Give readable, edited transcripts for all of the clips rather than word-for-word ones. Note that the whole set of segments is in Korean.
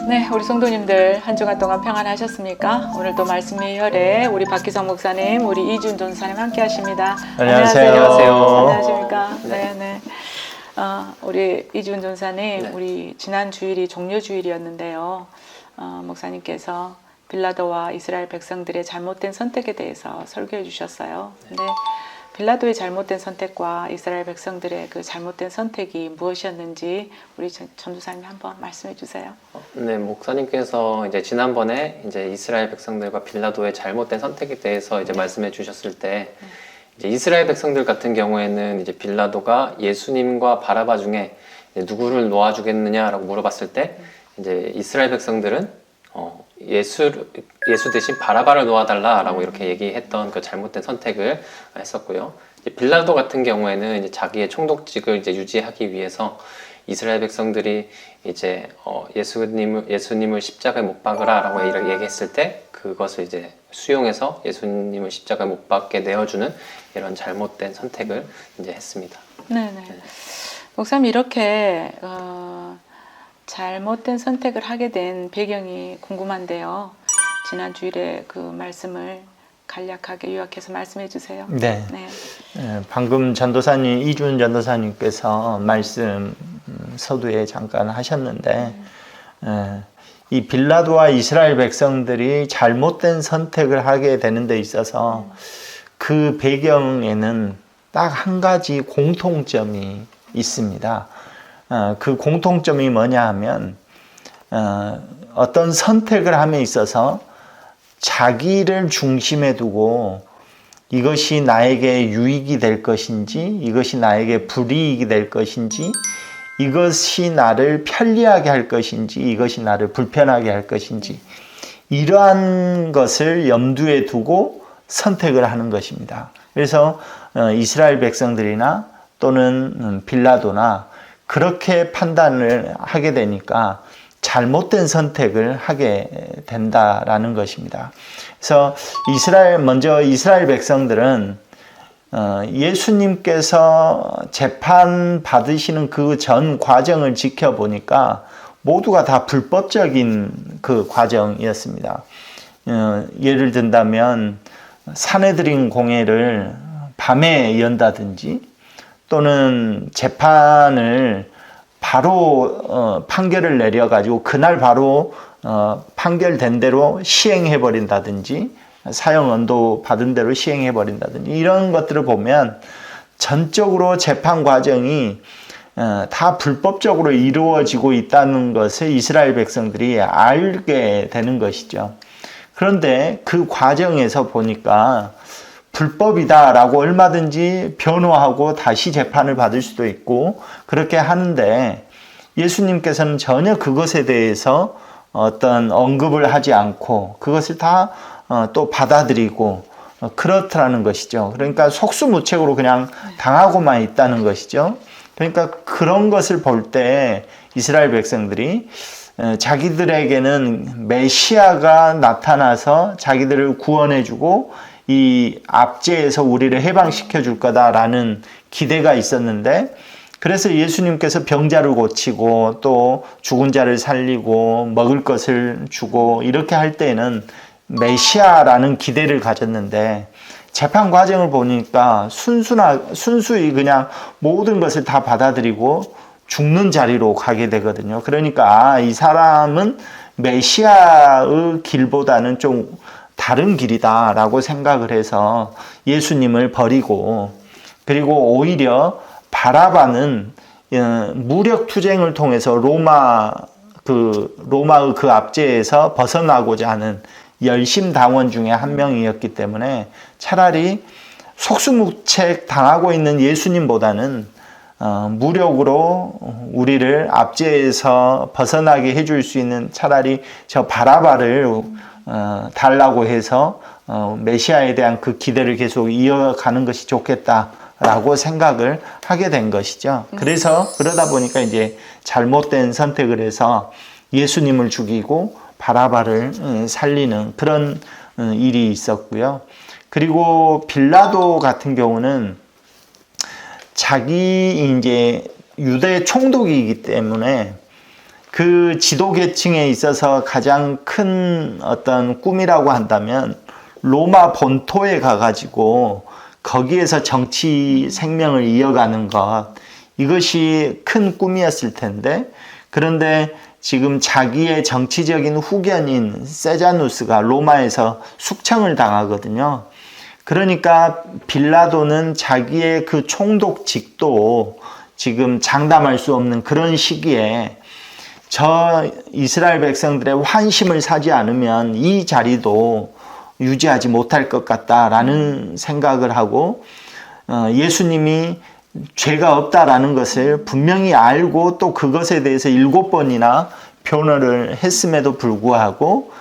네, 우리 성도님들 한 주간 동안 평안하셨습니까? 오늘도 말씀의 혈에 우리 박기성 목사님, 우리 이준 전사님 함께 하십니다. 안녕하세요. 안녕하십니까? 네. 우리 이준 전사님, 우리 지난 주일이 종려 주일이었는데요. 목사님께서 빌라도와 이스라엘 백성들의 잘못된 선택에 대해서 설교해 주셨어요. 근데 빌라도의 잘못된 선택과 이스라엘 백성들의 그 잘못된 선택이 무엇이었는지 우리 전도사님 한번 말씀해 주세요. 네, 목사님께서 이제 지난번에 이제 이스라엘 백성들과 빌라도의 잘못된 선택에 대해서 이제 말씀해 주셨을 때 이제 이스라엘 백성들 같은 경우에는 이제 빌라도가 예수님과 바라바 중에 누구를 놓아주겠느냐라고 물어봤을 때 이제 이스라엘 백성들은 예수 대신 바라바를 놓아달라라고 이렇게 얘기했던 그 잘못된 선택을 했었고요. 이제 빌라도 같은 경우에는 이제 자기의 총독직을 이제 유지하기 위해서 이스라엘 백성들이 이제 예수님을 십자가에 못 박으라라고 얘기했을 때 그것을 이제 수용해서 예수님을 십자가에 못 박게 내어주는 이런 잘못된 선택을 이제 했습니다. 네네. 목사님 이렇게 잘못된 선택을 하게 된 배경이 궁금한데요. 지난 주일에 그 말씀을 간략하게 요약해서 말씀해 주세요. 네. 방금 전도사님, 이준 전도사님께서 말씀 서두에 잠깐 하셨는데, 이 빌라도와 이스라엘 백성들이 잘못된 선택을 하게 되는 데 있어서 그 배경에는 딱 한 가지 공통점이 있습니다. 그 공통점이 뭐냐 하면 어떤 선택을 함에 있어서 자기를 중심에 두고 이것이 나에게 유익이 될 것인지 이것이 나에게 불이익이 될 것인지 이것이 나를 편리하게 할 것인지 이것이 나를 불편하게 할 것인지 이러한 것을 염두에 두고 선택을 하는 것입니다. 그래서 이스라엘 백성들이나 또는 빌라도나 그렇게 판단을 하게 되니까 잘못된 선택을 하게 된다라는 것입니다. 그래서 이스라엘 백성들은 예수님께서 재판 받으시는 그 전 과정을 지켜보니까 모두가 다 불법적인 그 과정이었습니다. 예를 든다면 사내들인 공회를 밤에 연다든지 또는 재판을 바로 판결을 내려가지고 그날 바로 판결된 대로 시행해버린다든지 사형 언도 받은 대로 시행해버린다든지 이런 것들을 보면 전적으로 재판 과정이 다 불법적으로 이루어지고 있다는 것을 이스라엘 백성들이 알게 되는 것이죠. 그런데 그 과정에서 보니까 불법이다라고 얼마든지 변호하고 다시 재판을 받을 수도 있고 그렇게 하는데 예수님께서는 전혀 그것에 대해서 어떤 언급을 하지 않고 그것을 다 또 받아들이고 그렇다는 것이죠. 그러니까 속수무책으로 그냥 당하고만 있다는 것이죠. 그러니까 그런 것을 볼 때 이스라엘 백성들이 자기들에게는 메시아가 나타나서 자기들을 구원해주고 이 압제에서 우리를 해방시켜 줄 거다라는 기대가 있었는데 그래서 예수님께서 병자를 고치고 또 죽은 자를 살리고 먹을 것을 주고 이렇게 할 때는 메시아라는 기대를 가졌는데 재판 과정을 보니까 순수히 그냥 모든 것을 다 받아들이고 죽는 자리로 가게 되거든요. 그러니까 이 사람은 메시아의 길보다는 좀 다른 길이다라고 생각을 해서 예수님을 버리고 그리고 오히려 바라바는 무력 투쟁을 통해서 로마의 그 압제에서 벗어나고자 하는 열심 당원 중에 한 명이었기 때문에 차라리 속수무책 당하고 있는 예수님보다는 무력으로 우리를 압제에서 벗어나게 해줄 수 있는 차라리 저 바라바를 달라고 해서 메시아에 대한 그 기대를 계속 이어가는 것이 좋겠다라고 생각을 하게 된 것이죠. 그래서 그러다 보니까 이제 잘못된 선택을 해서 예수님을 죽이고 바라바를 살리는 그런 일이 있었고요. 그리고 빌라도 같은 경우는 자기 이제 유대 총독이기 때문에 그 지도 계층에 있어서 가장 큰 어떤 꿈이라고 한다면 로마 본토에 가가지고 거기에서 정치 생명을 이어가는 것, 이것이 큰 꿈이었을 텐데, 그런데 지금 자기의 정치적인 후견인 세자누스가 로마에서 숙청을 당하거든요. 그러니까 빌라도는 자기의 그 총독직도 지금 장담할 수 없는 그런 시기에 저 이스라엘 백성들의 환심을 사지 않으면 이 자리도 유지하지 못할 것 같다라는 생각을 하고, 예수님이 죄가 없다라는 것을 분명히 알고 또 그것에 대해서 7번이나 변호를 했음에도 불구하고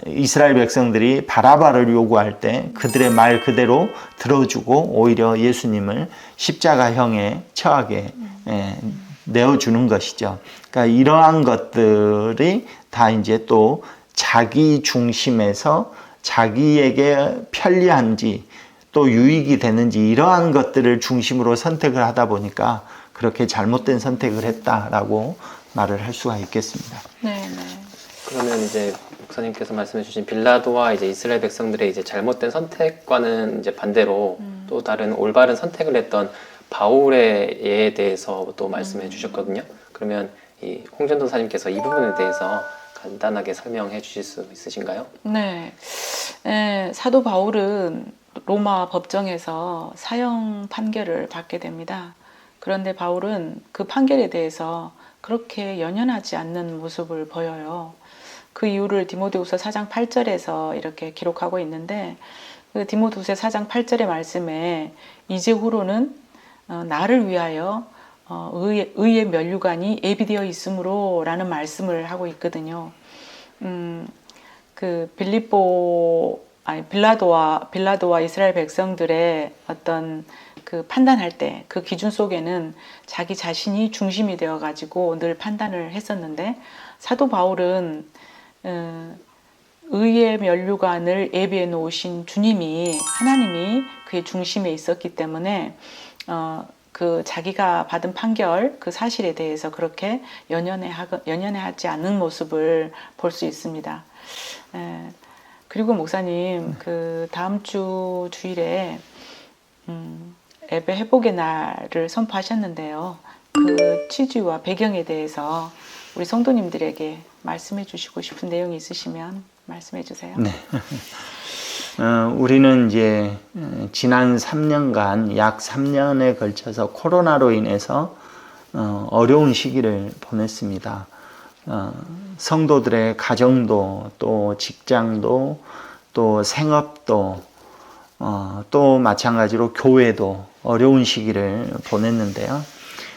이스라엘 백성들이 바라바를 요구할 때 그들의 말 그대로 들어주고 오히려 예수님을 십자가형에 처하게 내어주는 것이죠. 그러니까 이러한 것들이 다 이제 또 자기 중심에서 자기에게 편리한지 또 유익이 되는지 이러한 것들을 중심으로 선택을 하다 보니까 그렇게 잘못된 선택을 했다라고 말을 할 수가 있겠습니다. 네. 그러면 이제 목사님께서 말씀해주신 빌라도와 이제 이스라엘 백성들의 이제 잘못된 선택과는 이제 반대로 또 다른 올바른 선택을 했던 바울의 예에 대해서 또 말씀해 주셨거든요. 그러면 이 홍전도사님께서 이 부분에 대해서 간단하게 설명해 주실 수 있으신가요? 네. 사도 바울은 로마 법정에서 사형 판결을 받게 됩니다. 그런데 바울은 그 판결에 대해서 그렇게 연연하지 않는 모습을 보여요. 그 이유를 디모데후서 4장 8절에서 이렇게 기록하고 있는데, 그 디모데후서 4장 8절의 말씀에 이제후로는 나를 위하여 의의 면류관이 예비되어 있으므로 라는 말씀을 하고 있거든요. 그 빌라도와 이스라엘 백성들의 어떤 그 판단할 때 그 기준 속에는 자기 자신이 중심이 되어 가지고 늘 판단을 했었는데, 사도 바울은 의의 면류관을 예비해 놓으신 주님이, 하나님이 그의 중심에 있었기 때문에 그 자기가 받은 판결 그 사실에 대해서 그렇게 연연해하지 않는 모습을 볼 수 있습니다. 그리고 목사님, 그 다음 주 주일에 예배 회복의 날을 선포하셨는데요. 그 취지와 배경에 대해서 우리 성도님들에게 말씀해 주시고 싶은 내용이 있으시면 말씀해 주세요. 네. 우리는 이제 지난 3년간 약 3년에 걸쳐서 코로나로 인해서 어려운 시기를 보냈습니다. 성도들의 가정도 또 직장도 또 생업도 또 마찬가지로 교회도 어려운 시기를 보냈는데요.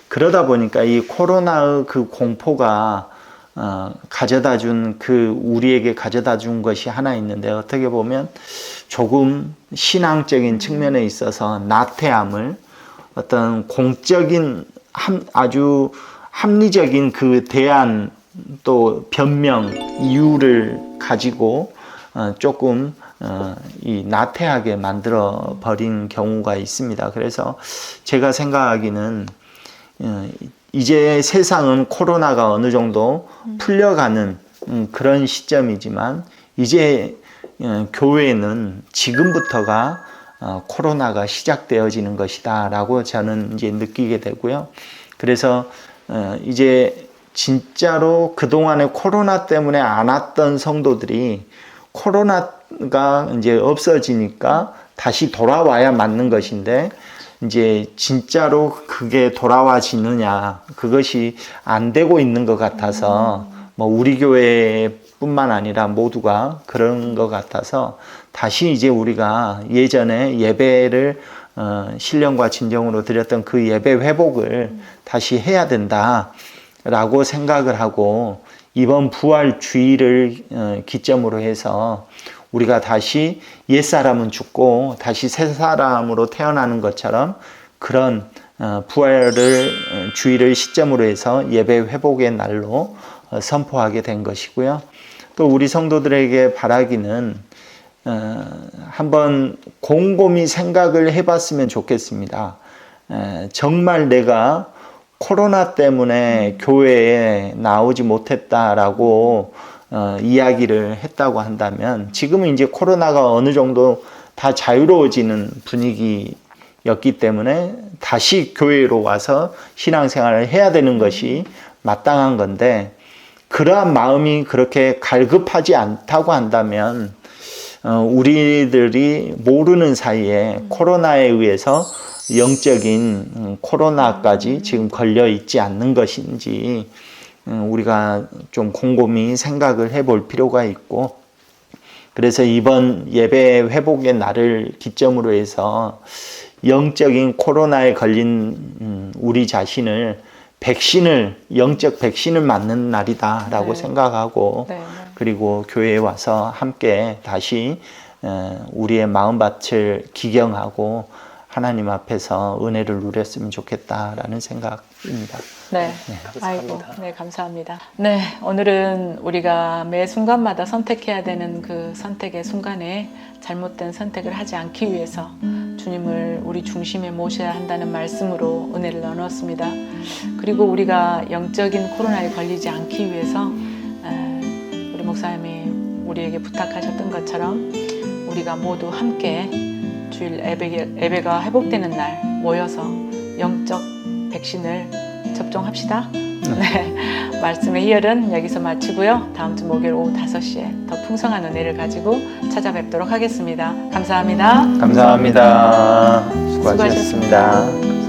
그러다 보니까 이 코로나의 그 공포가 우리에게 가져다 준 것이 하나 있는데, 어떻게 보면 조금 신앙적인 측면에 있어서 나태함을, 어떤 공적인 아주 합리적인 그 대안 또 변명 이유를 가지고 조금 이 나태하게 만들어 버린 경우가 있습니다. 그래서 제가 생각하기는 이제 세상은 코로나가 어느 정도 풀려가는 그런 시점이지만, 이제 교회는 지금부터가 코로나가 시작되어지는 것이다 라고 저는 이제 느끼게 되고요. 그래서 이제 진짜로 그동안에 코로나 때문에 안 왔던 성도들이 코로나가 이제 없어지니까 다시 돌아와야 맞는 것인데, 이제 진짜로 그게 돌아와지느냐, 그것이 안 되고 있는 것 같아서 뭐 우리 교회뿐만 아니라 모두가 그런 것 같아서 다시 이제 우리가 예전에 예배를 신령과 진정으로 드렸던 그 예배 회복을 다시 해야 된다라고 생각을 하고, 이번 부활 주일을 기점으로 해서 우리가 다시 옛사람은 죽고 다시 새 사람으로 태어나는 것처럼 그런 주일을 시점으로 해서 예배 회복의 날로 선포하게 된 것이고요. 또 우리 성도들에게 바라기는 한번 곰곰이 생각을 해봤으면 좋겠습니다. 정말 내가 코로나 때문에 교회에 나오지 못했다라고 이야기를 했다고 한다면 지금은 이제 코로나가 어느 정도 다 자유로워지는 분위기였기 때문에 다시 교회로 와서 신앙생활을 해야 되는 것이 마땅한 건데 그러한 마음이 그렇게 갈급하지 않다고 한다면 우리들이 모르는 사이에 코로나에 의해서 영적인 코로나까지 지금 걸려 있지 않는 것인지 우리가 좀 곰곰이 생각을 해볼 필요가 있고 그래서 이번 예배 회복의 날을 기점으로 해서 영적인 코로나에 걸린 우리 자신을 영적 백신을 맞는 날이다라고 네. 생각하고 네. 그리고 교회에 와서 함께 다시 우리의 마음밭을 기경하고 하나님 앞에서 은혜를 누렸으면 좋겠다라는 생각입니다. 네. 감사합니다. 아이고, 네, 감사합니다. 네, 오늘은 우리가 매 순간마다 선택해야 되는 그 선택의 순간에 잘못된 선택을 하지 않기 위해서 주님을 우리 중심에 모셔야 한다는 말씀으로 은혜를 나누었습니다. 그리고 우리가 영적인 코로나에 걸리지 않기 위해서 우리 목사님이 우리에게 부탁하셨던 것처럼 우리가 모두 함께 주일 예배가 회복되는 날 모여서 영적 백신을 접종합시다. 네, 말씀의 희열은 여기서 마치고요. 다음 주 목요일 오후 5시에 더 풍성한 은혜를 가지고 찾아뵙도록 하겠습니다. 감사합니다. 감사합니다. 수고하셨습니다.